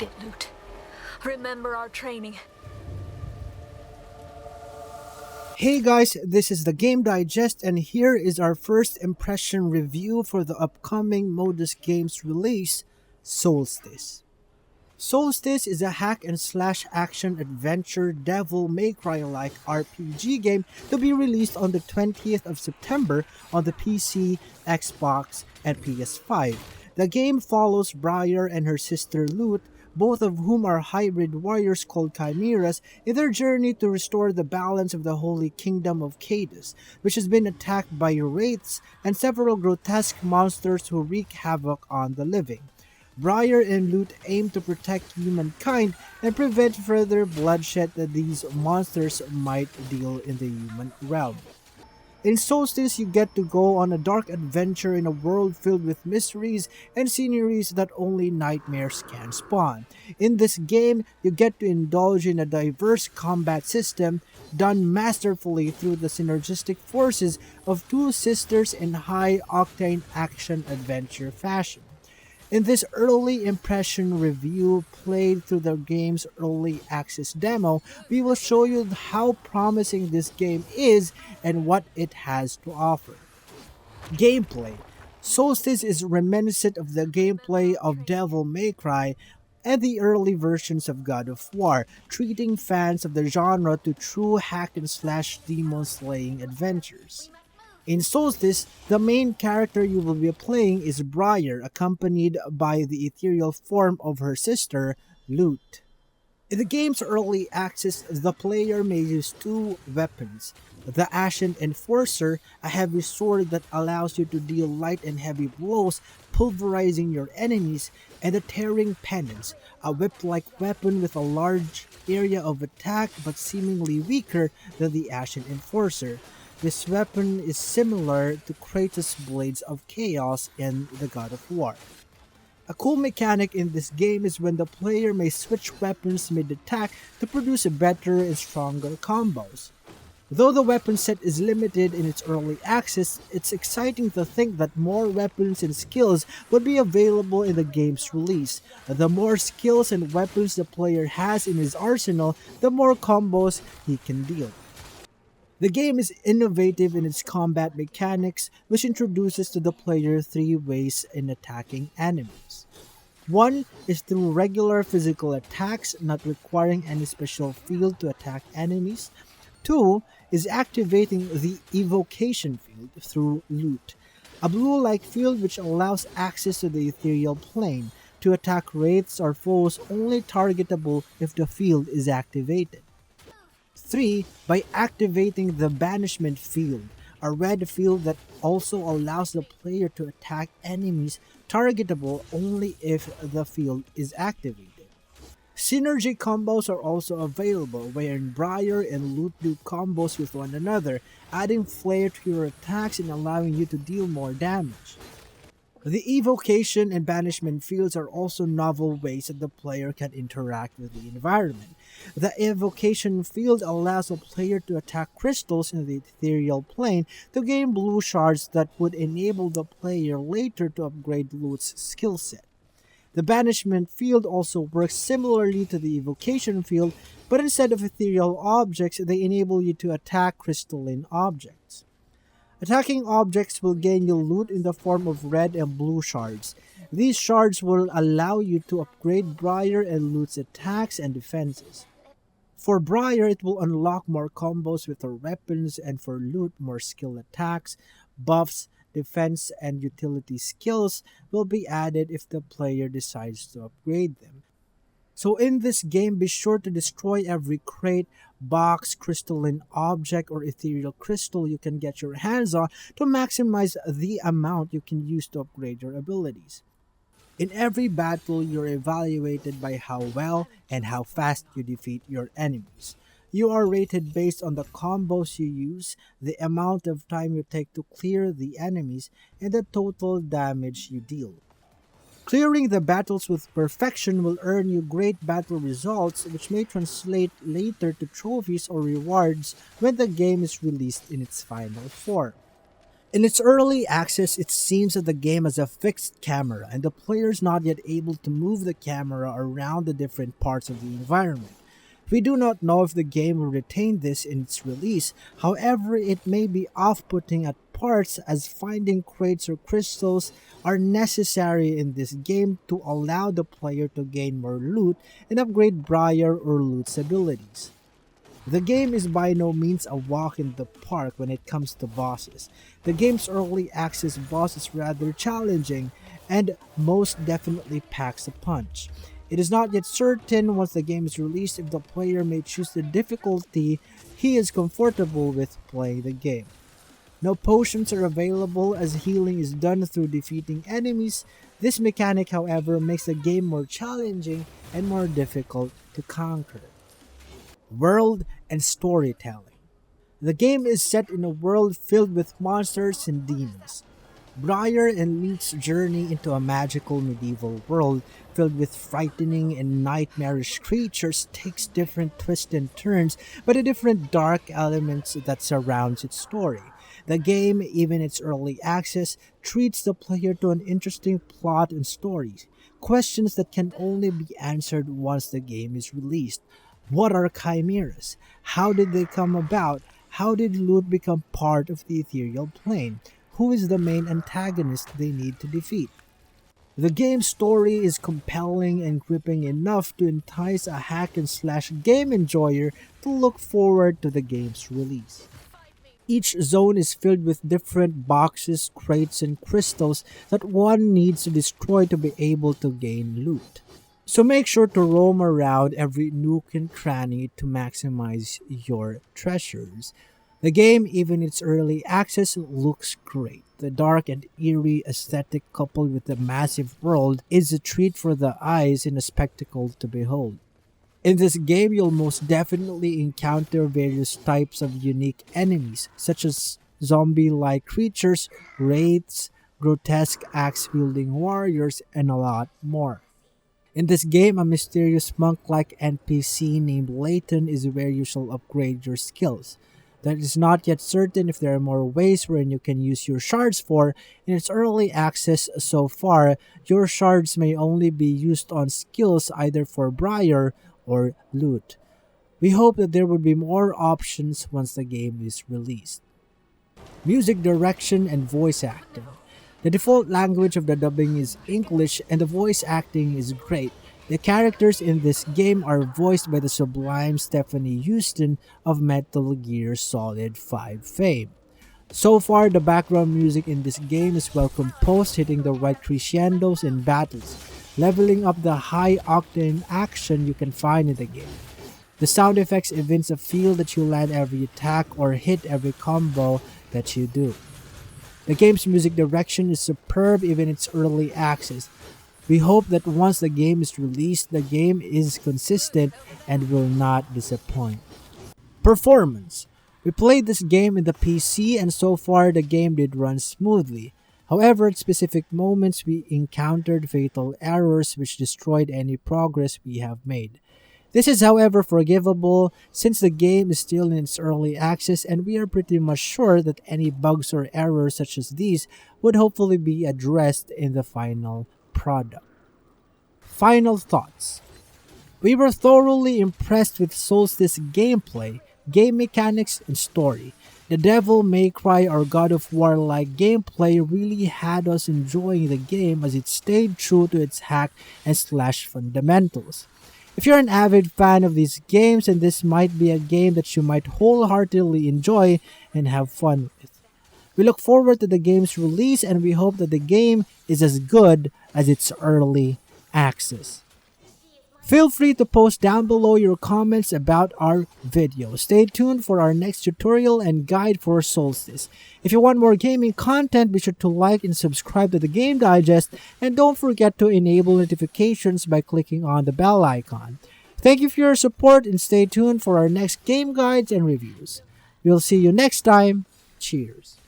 need it, Lute. Remember our training. Hey guys, this is the Game Digest, and here is our first impression review for the upcoming Modus Games release, Soulstice. Soulstice is a hack and slash action adventure Devil May Cry-like RPG game to be released on the 20th of September on the PC, Xbox, and PS5. The game follows Briar and her sister Lute, both of whom are hybrid warriors called Chimeras, in their journey to restore the balance of the Holy Kingdom of Cadus, which has been attacked by wraiths and several grotesque monsters who wreak havoc on the living. Briar and Lute aim to protect humankind and prevent further bloodshed that these monsters might deal in the human realm. In Soulstice, you get to go on a dark adventure in a world filled with mysteries and sceneries that only nightmares can spawn. In this game, you get to indulge in a diverse combat system done masterfully through the synergistic forces of two sisters in high-octane action-adventure fashion. In this early impression review played through the game's early access demo, we will show you how promising this game is and what it has to offer. Gameplay. Solstice is reminiscent of the gameplay of Devil May Cry and the early versions of God of War, treating fans of the genre to true hack and slash demon slaying adventures. In Soulstice, the main character you will be playing is Briar, accompanied by the ethereal form of her sister, Lute. In the game's early access, the player may use two weapons: the Ashen Enforcer, a heavy sword that allows you to deal light and heavy blows, pulverizing your enemies, and the Tearing Penance, a whip-like weapon with a large area of attack but seemingly weaker than the Ashen Enforcer. This weapon is similar to Kratos' Blades of Chaos in the God of War. A cool mechanic in this game is when the player may switch weapons mid-attack to produce better and stronger combos. Though the weapon set is limited in its early access, it's exciting to think that more weapons and skills would be available in the game's release. The more skills and weapons the player has in his arsenal, the more combos he can deal. The game is innovative in its combat mechanics, which introduces to the player three ways in attacking enemies. One is through regular physical attacks, not requiring any special field to attack enemies. Two is activating the evocation field through Lute, a blue-like field which allows access to the ethereal plane to attack wraiths or foes only targetable if the field is activated. 3. By activating the Banishment Field, a red field that also allows the player to attack enemies targetable only if the field is activated. Synergy combos are also available, wherein Briar and Lute do combos with one another, adding flair to your attacks and allowing you to deal more damage. The evocation and banishment fields are also novel ways that the player can interact with the environment. The evocation field allows a player to attack crystals in the ethereal plane to gain blue shards that would enable the player later to upgrade Lute's skill set. The banishment field also works similarly to the evocation field, but instead of ethereal objects, they enable you to attack crystalline objects. Attacking objects will gain you loot in the form of red and blue shards. These shards will allow you to upgrade Briar and Lute's attacks and defenses. For Briar, it will unlock more combos with her weapons, and for Lute, more skill attacks, buffs, defense, and utility skills will be added if the player decides to upgrade them. So in this game, be sure to destroy every crate, box, crystalline object, or ethereal crystal you can get your hands on to maximize the amount you can use to upgrade your abilities. In every battle, you're evaluated by how well and how fast you defeat your enemies. You are rated based on the combos you use, the amount of time you take to clear the enemies, and the total damage you deal. Clearing the battles with perfection will earn you great battle results, which may translate later to trophies or rewards when the game is released in its final form. In its early access, it seems that the game has a fixed camera, and the player is not yet able to move the camera around the different parts of the environment. We do not know if the game will retain this in its release, however, it may be off putting at parts as finding crates or crystals are necessary in this game to allow the player to gain more loot and upgrade Briar or Loot's abilities. The game is by no means a walk in the park when it comes to bosses. The game's early access boss is rather challenging and most definitely packs a punch. It is not yet certain once the game is released if the player may choose the difficulty he is comfortable with playing the game. No potions are available as healing is done through defeating enemies. This mechanic, however, makes the game more challenging and more difficult to conquer. World and storytelling. The game is set in a world filled with monsters and demons. Briar and Leet's journey into a magical medieval world filled with frightening and nightmarish creatures takes different twists and turns by the different dark elements that surrounds its story. The game, even its early access, treats the player to an interesting plot and story, questions that can only be answered once the game is released. What are chimeras? How did they come about? How did loot become part of the ethereal plane? Who is the main antagonist they need to defeat? The game's story is compelling and gripping enough to entice a hack and slash game enjoyer to look forward to the game's release. Each zone is filled with different boxes, crates, and crystals that one needs to destroy to be able to gain loot. So make sure to roam around every nook and cranny to maximize your treasures. The game, even its early access, looks great. The dark and eerie aesthetic coupled with the massive world is a treat for the eyes and a spectacle to behold. In this game, you'll most definitely encounter various types of unique enemies, such as zombie-like creatures, wraiths, grotesque axe-wielding warriors, and a lot more. In this game, a mysterious monk-like NPC named Layton is where you shall upgrade your skills. That is not yet certain if there are more ways wherein you can use your shards for. In its early access so far, your shards may only be used on skills either for Briar or Loot. We hope that there will be more options once the game is released. Music direction and voice acting. The default language of the dubbing is English and the voice acting is great. The characters in this game are voiced by the sublime Stephanie Houston of Metal Gear Solid 5 fame. So far, the background music in this game is well composed, hitting the right crescendos in battles, leveling up the high-octane action you can find in the game. The sound effects evince a feel that you land every attack or hit every combo that you do. The game's music direction is superb even in its early access. We hope that once the game is released, the game is consistent and will not disappoint. Performance. We played this game in the PC and so far the game did run smoothly. However, at specific moments we encountered fatal errors which destroyed any progress we have made. This is however forgivable since the game is still in its early access and we are pretty much sure that any bugs or errors such as these would hopefully be addressed in the final product. Final thoughts. We were thoroughly impressed with Soulstice gameplay, game mechanics, and story. The Devil May Cry or God of War like gameplay really had us enjoying the game as it stayed true to its hack and slash fundamentals. If you're an avid fan of these games, then this might be a game that you might wholeheartedly enjoy and have fun with. We look forward to the game's release and we hope that the game is as good as its early access. Feel free to post down below your comments about our video. Stay tuned for our next tutorial and guide for Soulstice. If you want more gaming content, be sure to like and subscribe to the Game Digest and don't forget to enable notifications by clicking on the bell icon. Thank you for your support and stay tuned for our next game guides and reviews. We'll see you next time. Cheers.